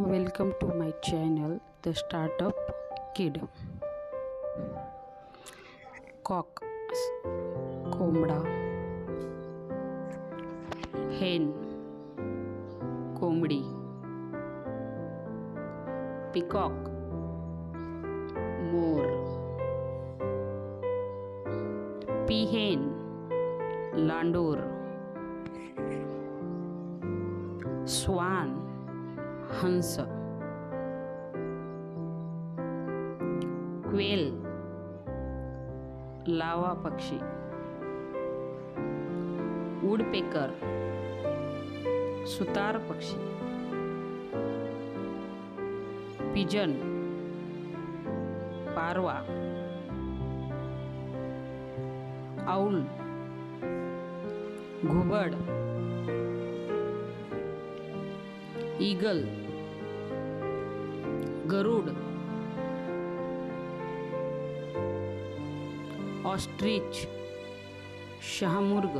Welcome to my channel, The Startup Kid. Cock, कोंबडा. Hen, कोंबडी. Peacock, मोर. Peahen, लांडोर. Swan, हंस. Quail, लावा पक्षी. Woodpecker, सुतार पक्षी. पिजन, पारवा. आऊल, घुबड. ईगल, गरुड. ऑस्ट्रिच, शहामृग.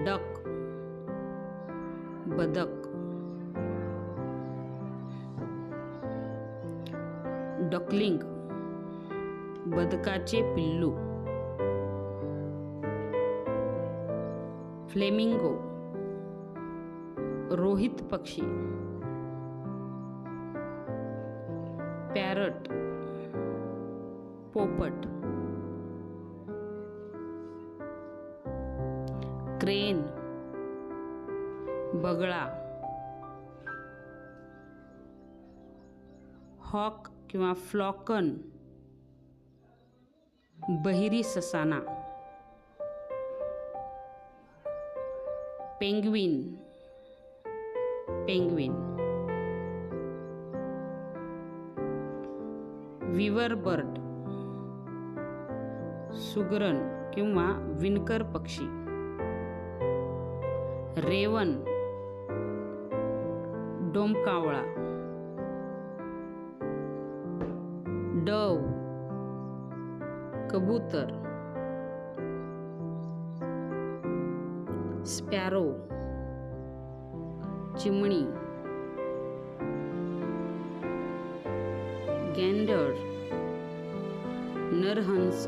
डक, बदक. डकलिंग, बदकाचे पिल्लू. फ्लेमिंगो, रोहित पक्षी. पॅरट, पोपट. क्रेन, बगळा. हॉक किंवा फ्लॉकन, बहिरी ससाना. Penguin, penguin. विवर बर्ड, सुगरण किंवा विणकर पक्षी. रेवन, डोमकावळा. डव, कबूतर. स्पॅरो, चिमणी. गॅंडर, नरहंस.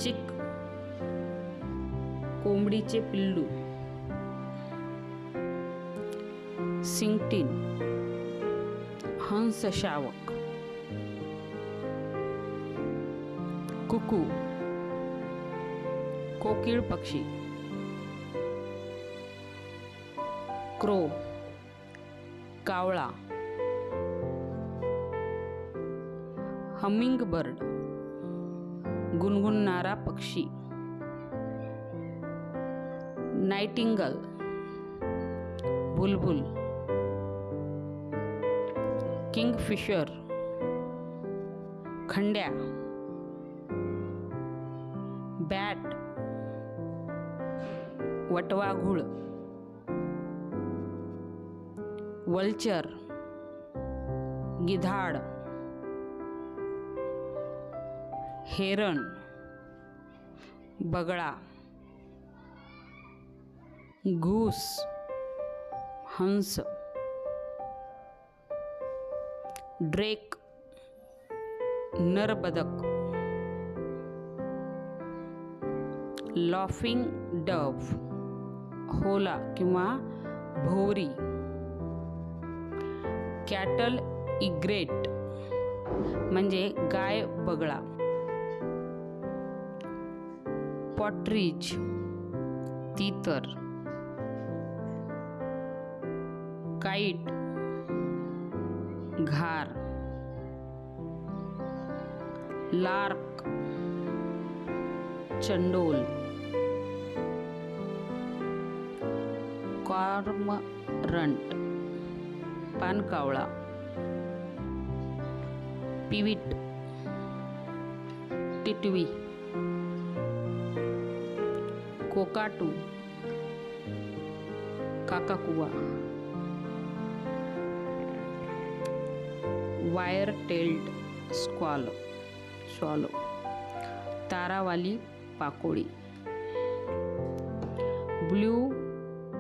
चिक, कोंबडीचे पिल्लू. सिंगटीन, हंस शावक. कुकू, कोकिळ पक्षी. क्रो, कावळा. हमिंग बर्ड, गुणगुणणारा पक्षी. नाइटिंगल, बुलबुल. किंगफिशर, खंड्या. बॅट, वटवाघूळ. वल्चर, गिधाड. हेरण, बगळा. घूस, हंस. ड्रेक, नरबदक. लॉफिंग डव, होला किंवा भोवरी. कॅटल इग्रेट म्हणजे गाय बगळा. पॉट्रिज, तीतर. काईट, घार. लार्क, चंडोल. कॉर्मरंट, पानकावळा. पिविट, टिटवी. कोकाटू, काकाकुवा. वायर टेल्ड स्वालो, तारावाली पाकोळी. ब्ल्यू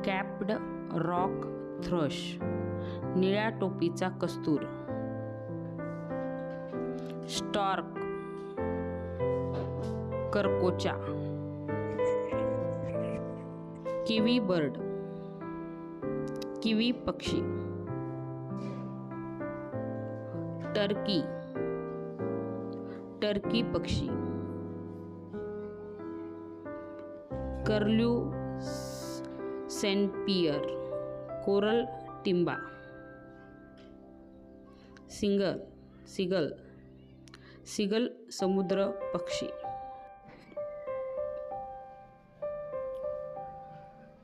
कॅप्ड रॉक थ्रश, निळ्या टोपीचा कस्तूर. स्टॉर्क, करकोचा. किवी बर्ड, किवी पक्षी. टर्की, टर्की पक्षी. कर्ल्यू सेंटपियर, कोरल टिंबा. सीगल, सीगल समुद्र पक्षी.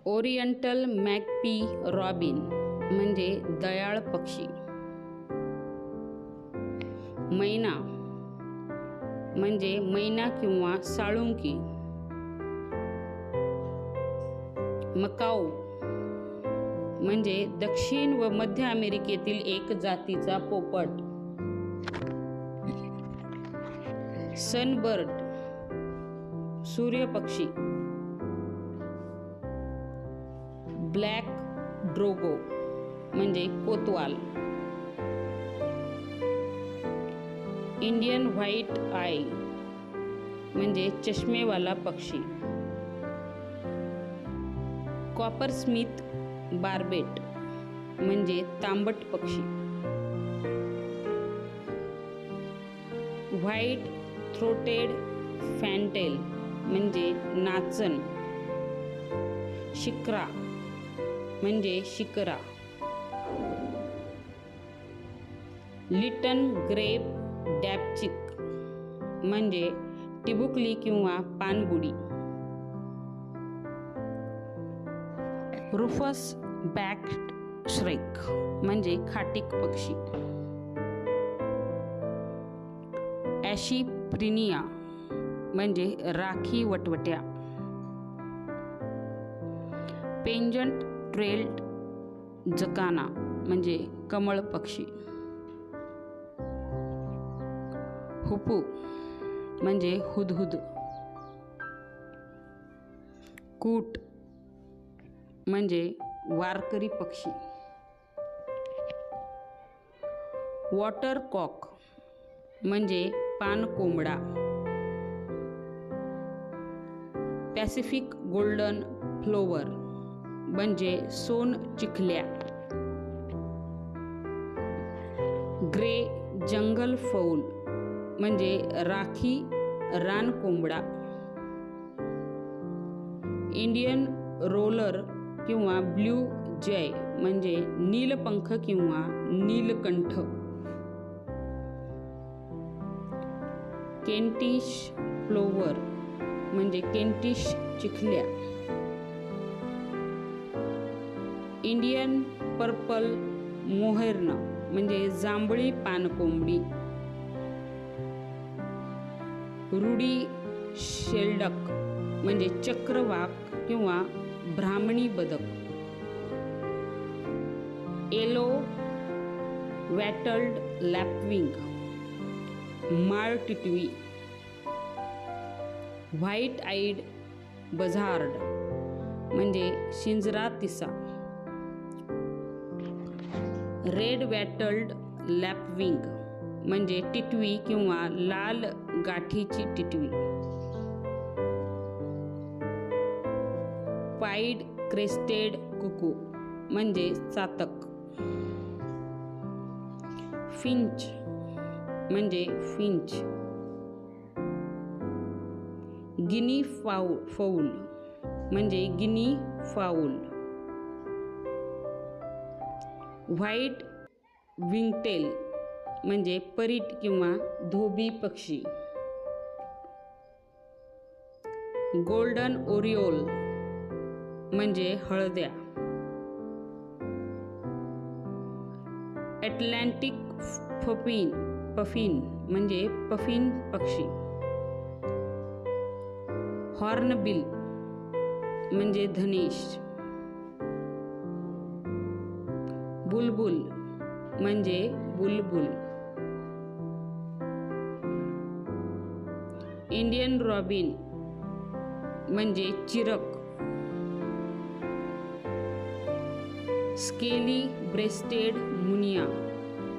ओरिएंटल मॅकपी रॉबिन म्हणजे दयाळ पक्षी. मैना म्हणजे मैना किंवा साळुंकी. मकाऊ म्हणजे दक्षिण व मध्य अमेरिकेतील एक जातीचा पोपट. सनबर्ड, सूर्यपक्षी. ब्लॅक ड्रोगो म्हणजे कोतवाल. इंडियन व्हाईट आय म्हणजे चष्मेवाला पक्षी. कॉपरस्मिथ बार्बेट म्हणजे तांबट पक्षी. व्हाईट थ्रोटेड फॅन्टेल म्हणजे नाचण. शिक्रा म्हणजे शिकरा. लिटन ग्रेप डॅपचिक म्हणजे टिबुकली किंवा पानबुडी. रुफस बॅक्ड श्रेक म्हणजे खाटीक पक्षी. ॲशिप्रिनिया म्हणजे राखी वटवट्या. पेंजंट ट्रेल्ड जकाना म्हणजे कमळ पक्षी. हुपू म्हणजे हुदहुद. कूट म्हणजे वारकरी पक्षी. वॉटर कॉक म्हणजे पानकोंबडा. पॅसिफिक गोल्डन फ्लोवर म्हणजे सोन चिखल्या. ग्रे जंगल फौल म्हणजे राखी रानकोंबडा. इंडियन रोलर किंवा ब्ल्यू जय म्हणजे नीलपंख किंवा नीलकंठ. केंटिश फ्लोवर म्हणजे केंटिश चिखल्या. इंडियन पर्पल मोहेर्न म्हणजे जांभळी पानकोंबडी. रुडी शेल्डक म्हणजे चक्रवाक किंवा ब्राह्मणी बदक. येलो वॅटल्ड लॅपविंग माळ टिटवी. व्हाईट आईड बझार्ड म्हणजे शिंजरा तिसा. रेड वॅटल्ड लॅपविंग म्हणजे टिटवी किंवा लाल गाठीची टिटवी. पाईड क्रेस्टेड कुकू म्हणजे चातक. फिंच म्हणजे फिंच. गिनी फाऊल म्हणजे गिनी फाऊल. व्हाईट विंगटेल म्हणजे परीट किंवा धोबी पक्षी. गोल्डन ओरिओल म्हणजे हळद्या. अटलांटिक पफिन म्हणजे पफिन पक्षी. हॉर्नबिल म्हणजे धनेश. बुलबुल म्हणजे बुलबुल. इंडियन रॉबिन म्हणजे चिरक. स्केली ब्रेस्टेड मुनिया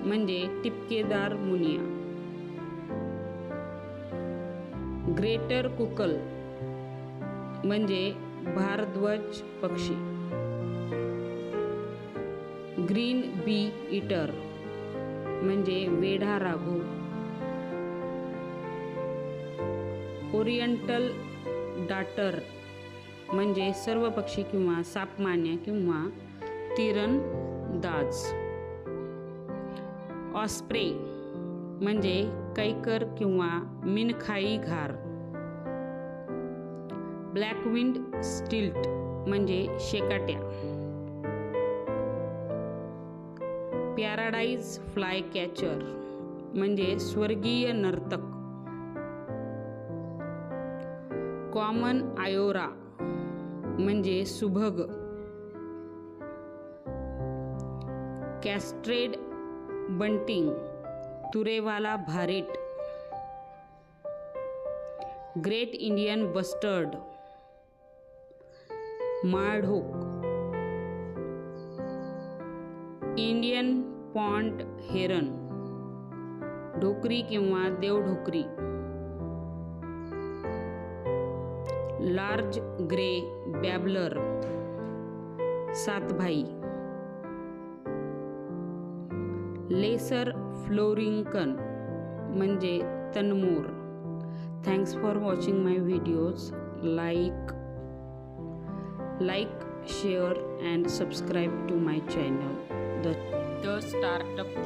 म्हणजे टिपकेदार मुनिया. ग्रेटर कुकल म्हणजे भारद्वाज पक्षी. ग्रीन बी इटर म्हणजे वेढा राघू. ओरिएंटल डाटर म्हणजे सर्व पक्षी किंवा सापमान्या किंवा तिरंदाज. ऑस्प्रे म्हणजे कैकर किंवा मिनखाई घार. ब्लॅकविंड स्टिल्ट म्हणजे शेकाट्या. पॅराडाइज फ्लाय कॅचर म्हणजे स्वर्गीय नर्तक. कॉमन आयोरा म्हणजे सुभग. कॅस्ट्रेड बंटिंग तुरेवाला भारेट. ग्रेट इंडियन बस्टर्ड माळढोक. इंडियन पॉन्ड हेरन ढोकरी किंवा देवढोकरी. लार्ज ग्रे बॅबलर सातभाई. लेसर फ्लोरिंकन म्हणजे तनमोर. Thanks for watching my videos. like, share and subscribe to my channel, The Startup Kid.